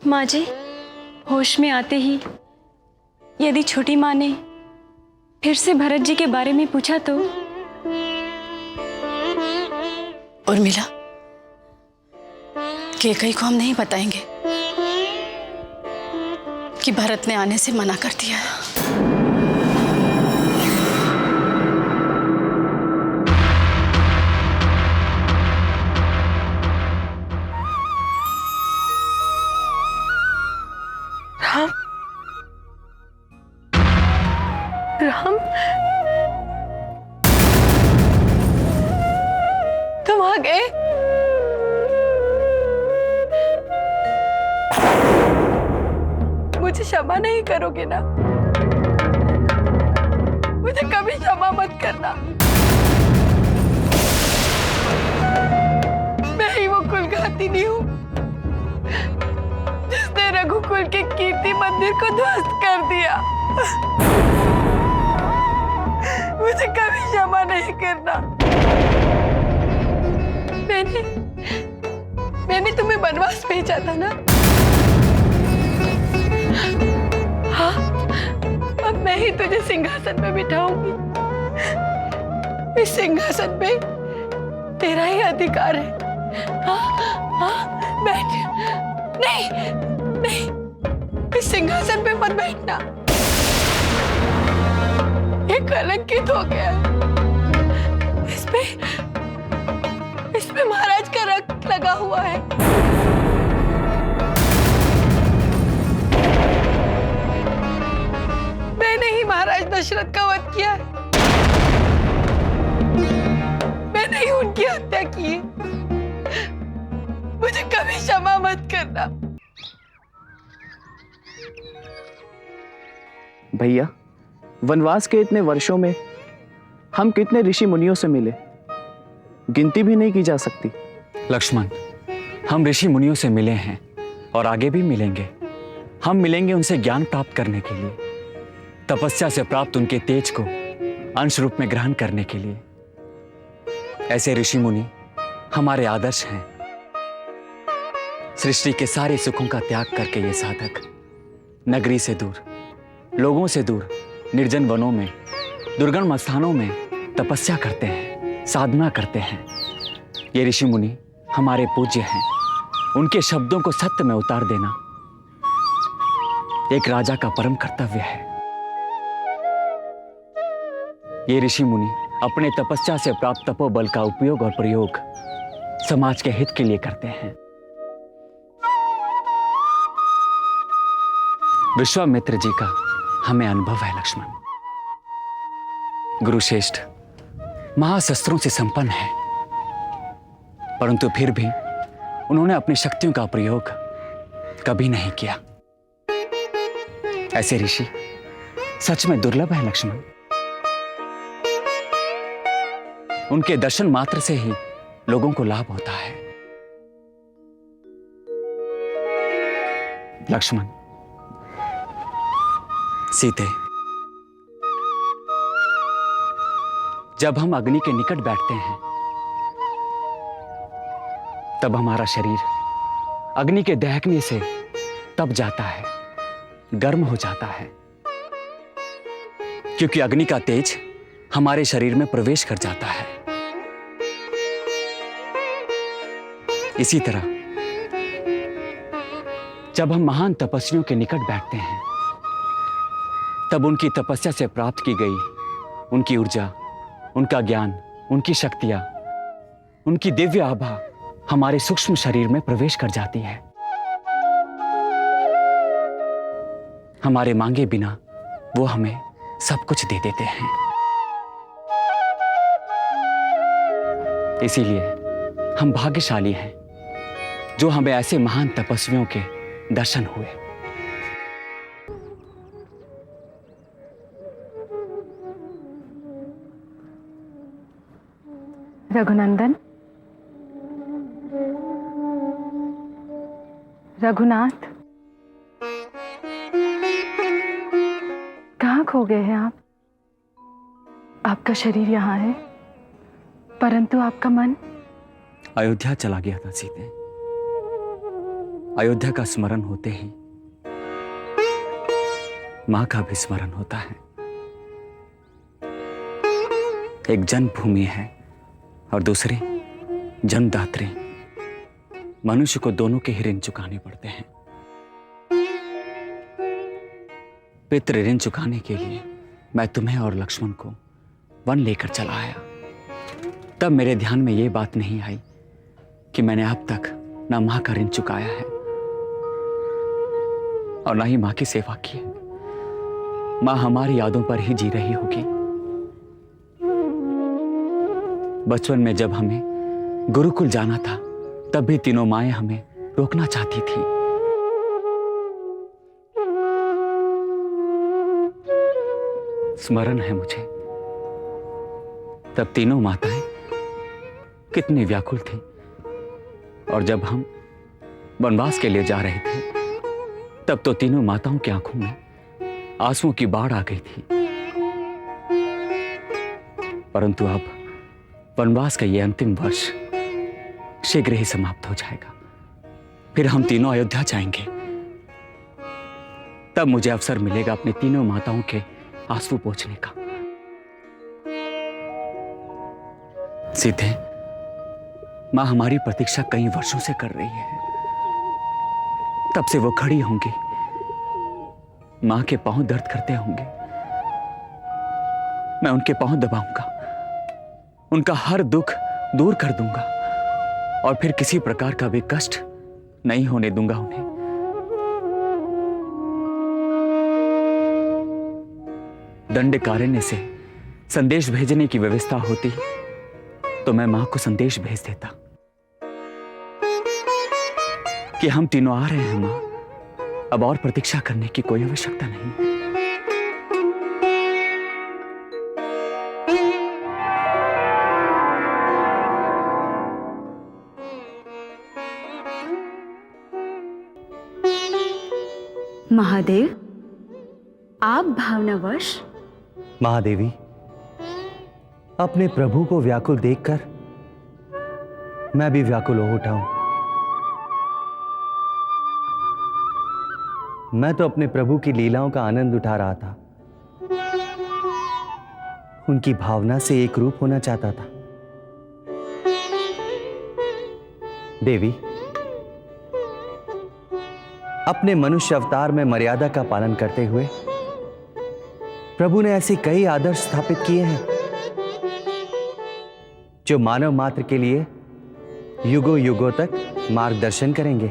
माँ जी, होश में आते ही यदि छोटी माँ ने फिर से भरत जी के बारे में पूछा तो? उर्मिला, कैकेयी को हम नहीं बताएंगे कि भरत ने आने से मना कर दिया है। राम, राम, तुम आ गए? मुझे क्षमा नहीं करोगे ना? मुझे कभी क्षमा मत करना। मैं ही वो कुलघातिनी हूँ जिसने रघुकुल के कीर्ति मंदिर को ध्वस्त कर दिया। मुझे कभी क्षमा नहीं करना। मैंने तुम्हें वनवास भेजा था ना? हाँ, अब मैं ही तुझे सिंहासन में बिठाऊंगी। इस सिंहासन पे तेरा ही अधिकार है। हाँ, हाँ, बैठ। नहीं, नहीं, इस सिंहासन पे मत बैठना। ये कलंकित हो गया। इसमें महाराज का रक्त लगा हुआ है। मैंने ही महाराज दशरथ का वध किया है। मैंने ही उनकी हत्या की है। मुझे कभी क्षमा मत करना। भैया, वनवास के इतने वर्षों में हम कितने ऋषि मुनियों से मिले, गिनती भी नहीं की जा सकती। लक्ष्मण, हम ऋषि मुनियों से मिले हैं और आगे भी मिलेंगे। हम मिलेंगे उनसे ज्ञान प्राप्त करने के लिए, तपस्या से प्राप्त उनके तेज को अंश रूप में ग्रहण करने के लिए। ऐसे ऋषि मुनि हमारे आदर्श हैं। सृष्टि के सारे सुखों का त्याग करके ये साधक नगरी से दूर, लोगों से दूर, निर्जन वनों में, दुर्गम स्थानों में तपस्या करते हैं, साधना करते हैं। ये ऋषि मुनि हमारे पूज्य हैं। उनके शब्दों को सत्य में उतार देना एक राजा का परम कर्तव्य है। ये ऋषि मुनि अपने तपस्या से प्राप्त तपोबल का उपयोग और प्रयोग समाज के हित के लिए करते हैं। विश्वामित्र जी का हमें अनुभव है लक्ष्मण। गुरुश्रेष्ठ महाशस्त्रों से संपन्न है, परंतु फिर भी उन्होंने अपनी शक्तियों का प्रयोग कभी नहीं किया। ऐसे ऋषि सच में दुर्लभ है लक्ष्मण। उनके दर्शन मात्र से ही लोगों को लाभ होता है। लक्ष्मण, सीते, जब हम अग्नि के निकट बैठते हैं तब हमारा शरीर अग्नि के दहकने से तप जाता है, गर्म हो जाता है, क्योंकि अग्नि का तेज हमारे शरीर में प्रवेश कर जाता है। इसी तरह जब हम महान तपस्वियों के निकट बैठते हैं तब उनकी तपस्या से प्राप्त की गई उनकी ऊर्जा, उनका ज्ञान, उनकी शक्तियां, उनकी दिव्य आभा हमारे सूक्ष्म शरीर में प्रवेश कर जाती है। हमारे मांगे बिना वो हमें सब कुछ दे देते हैं। इसीलिए हम भाग्यशाली हैं जो हमें ऐसे महान तपस्वियों के दर्शन हुए। रघुनंदन, रघुनाथ, कहाँ खो गए हैं आप? आपका शरीर यहाँ है, परंतु आपका मन अयोध्या चला गया था सीते। अयोध्या का स्मरण होते ही मां का भी स्मरण होता है। एक जन्मभूमि है और दूसरी जन्मदात्री। मनुष्य को दोनों के ही ऋण चुकाने पड़ते हैं। पितृ ऋण चुकाने के लिए मैं तुम्हें और लक्ष्मण को वन लेकर चला आया। तब मेरे ध्यान में यह बात नहीं आई कि मैंने अब तक ना मां का ऋण चुकाया है और ना ही मां की सेवा की है। मां हमारी यादों पर ही जी रही होगी। बचपन में जब हमें गुरुकुल जाना था तब भी तीनों माएं हमें रोकना चाहती थी। स्मरण है मुझे तब तीनों माताएं कितनी व्याकुल थी। और जब हम वनवास के लिए जा रहे थे तब तो तीनों माताओं की आंखों में आंसुओं की बाढ़ आ गई थी। परंतु अब वनवास का यह अंतिम वर्ष शीघ्र ही समाप्त हो जाएगा। फिर हम तीनों अयोध्या जाएंगे। तब मुझे अवसर मिलेगा अपनी तीनों माताओं के आंसू पोंछने का। सीधे मां हमारी प्रतीक्षा कई वर्षों से कर रही है। तब से वो खड़ी होंगी, मां के पांव दर्द करते होंगे। मैं उनके पांव दबाऊंगा, उनका हर दुख दूर कर दूंगा और फिर किसी प्रकार का भी कष्ट नहीं होने दूंगा उन्हें। दंडकारण्य से संदेश भेजने की व्यवस्था होती तो मैं मां को संदेश भेज देता कि हम तीनों आ रहे हैं मां, अब और प्रतीक्षा करने की कोई आवश्यकता नहीं है। महादेव, आप भावनावश महादेवी, अपने प्रभु को व्याकुल देखकर मैं भी व्याकुल हो उठा हूं। मैं तो अपने प्रभु की लीलाओं का आनंद उठा रहा था, उनकी भावना से एक रूप होना चाहता था। देवी, अपने मनुष्य अवतार में मर्यादा का पालन करते हुए प्रभु ने ऐसे कई आदर्श स्थापित किए हैं जो मानव मात्र के लिए युगों युगों तक मार्गदर्शन करेंगे।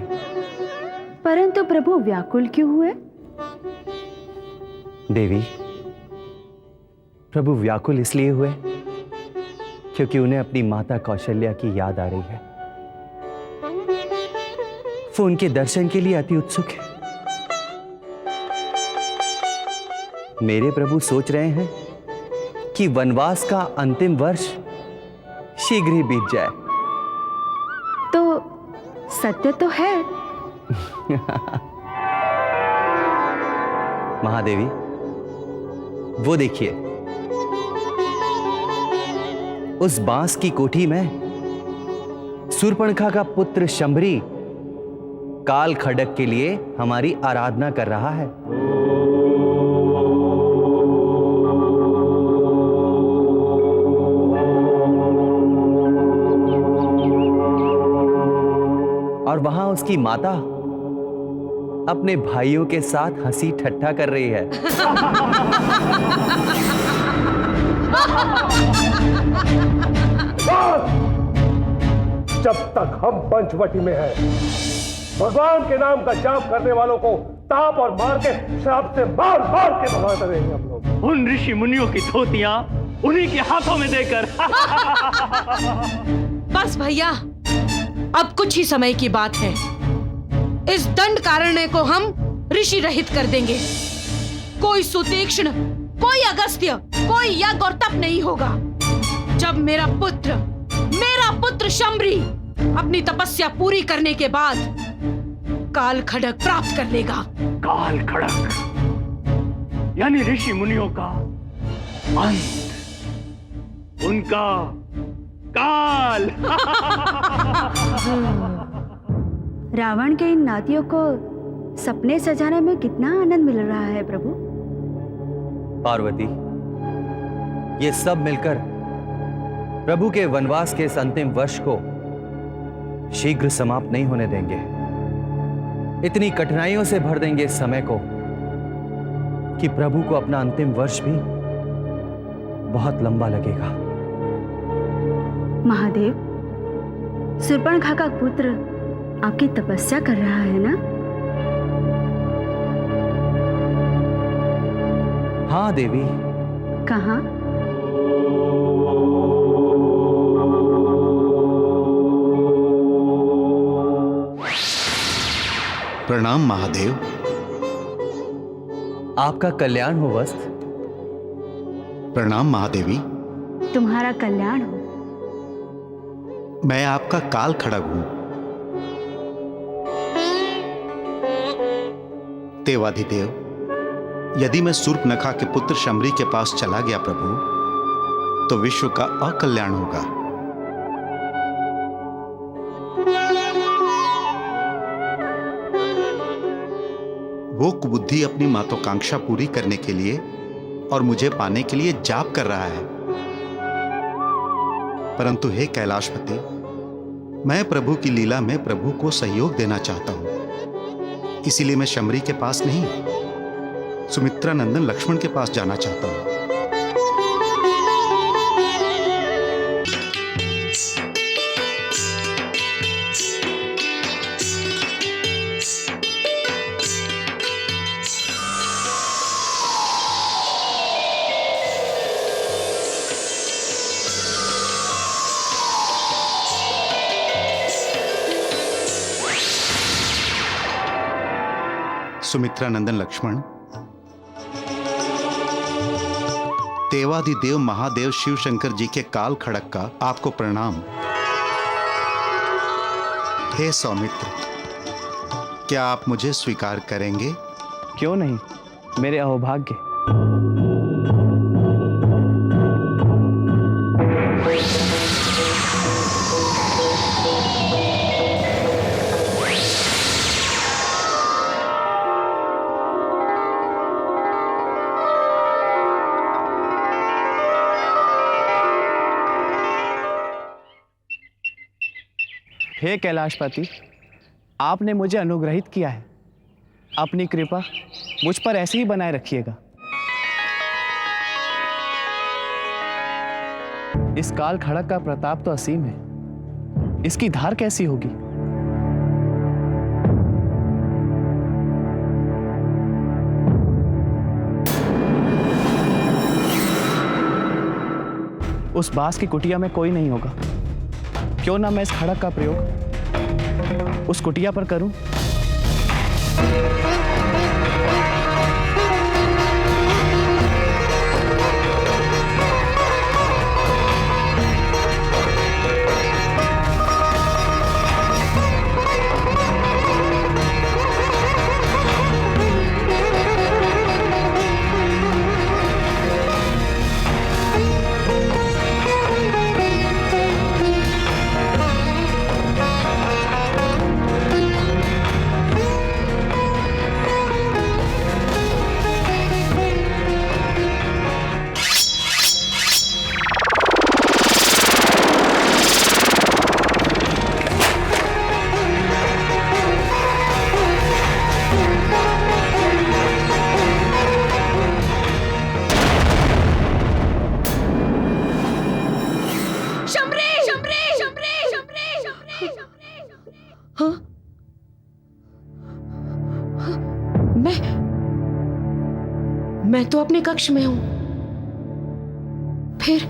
परंतु प्रभु व्याकुल क्यों हुए? देवी, प्रभु व्याकुल इसलिए हुए क्योंकि उन्हें अपनी माता कौशल्या की याद आ रही है। वो उनके दर्शन के लिए अति उत्सुक है। मेरे प्रभु सोच रहे हैं कि वनवास का अंतिम वर्ष शीघ्र ही बीत जाए। तो सत्य तो है। महादेवी, वो देखिए, उस बांस की कोठी में शूर्पणखा का पुत्र शंभरी काल खड़क के लिए हमारी आराधना कर रहा है। और वहां उसकी माता अपने भाइयों के साथ हंसी ठट्ठा कर रही है। जब तक हम पंचवटी में हैं, भगवान के नाम का जाप करने वालों को ताप और मार के श्राप से मार मार के भगाते रहेंगे हम लोग। उन ऋषि मुनियों की धोतियां उन्हीं के हाथों में देकर। बस भैया, अब कुछ ही समय की बात है। इस दंड कारण्य को हम ऋषि रहित कर देंगे। कोई सुतीक्ष्ण, कोई अगस्त्य, कोई यज्ञ और तप नहीं होगा। जब मेरा पुत्र शंभरी अपनी तपस्या पूरी करने के बाद काल खड़क प्राप्त कर लेगा। काल खड़क यानी ऋषि मुनियों का अंत, उनका काल। रावण के इन नातियों को सपने सजाने में कितना आनंद मिल रहा है प्रभु। पार्वती, ये सब मिलकर प्रभु के वनवास के इस अंतिम वर्ष को शीघ्र समाप्त नहीं होने देंगे। इतनी कठिनाइयों से भर देंगे इस समय को कि प्रभु को अपना अंतिम वर्ष भी बहुत लंबा लगेगा। महादेव, शूर्पणखा का पुत्र आपकी तपस्या कर रहा है ना? हाँ देवी। कहाँ? प्रणाम महादेव। आपका कल्याण हो वस्त। प्रणाम महादेवी। तुम्हारा कल्याण हो। मैं आपका काल खड़ग हूं। देवाधिदेव, यदि मैं शूर्पणखा के पुत्र शंबरी के पास चला गया प्रभु, तो विश्व का अकल्याण होगा। वो कुबुद्धि अपनी महत्वाकांक्षा पूरी करने के लिए और मुझे पाने के लिए जाप कर रहा है। परंतु हे कैलाशपति, मैं प्रभु की लीला में प्रभु को सहयोग देना चाहता हूं। इसीलिए मैं शंबरी के पास नहीं, सुमित्रा नंदन लक्ष्मण के पास जाना चाहता हूं। सुमित्रा नंदन लक्ष्मण, देवाधिदेव महादेव शिव शंकर जी के काल खड़ग का आपको प्रणाम। हे सौमित्र, क्या आप मुझे स्वीकार करेंगे? क्यों नहीं, मेरे अहोभाग्य। हे कैलाशपति, आपने मुझे अनुग्रहित किया है। अपनी कृपा मुझ पर ऐसे ही बनाए रखिएगा। इस काल खड़ग का प्रताप तो असीम है, इसकी धार कैसी होगी? उस बांस की कुटिया में कोई नहीं होगा। क्यों ना मैं इस खड़ग का प्रयोग उस कुटिया पर करूं? मैं तो अपने कक्ष में हूं। फिर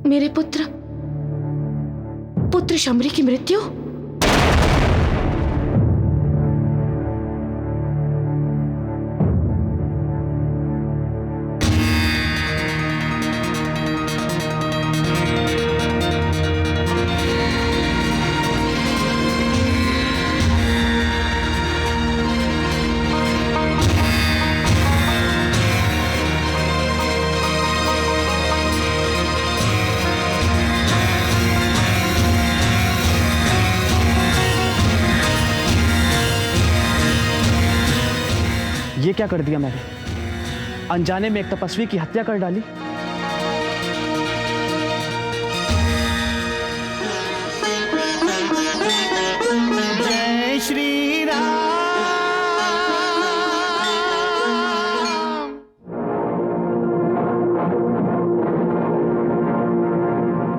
मेरे पुत्र शंबरी की मृत्यु? ये क्या कर दिया मैंने? अनजाने में एक तपस्वी की हत्या कर डाली।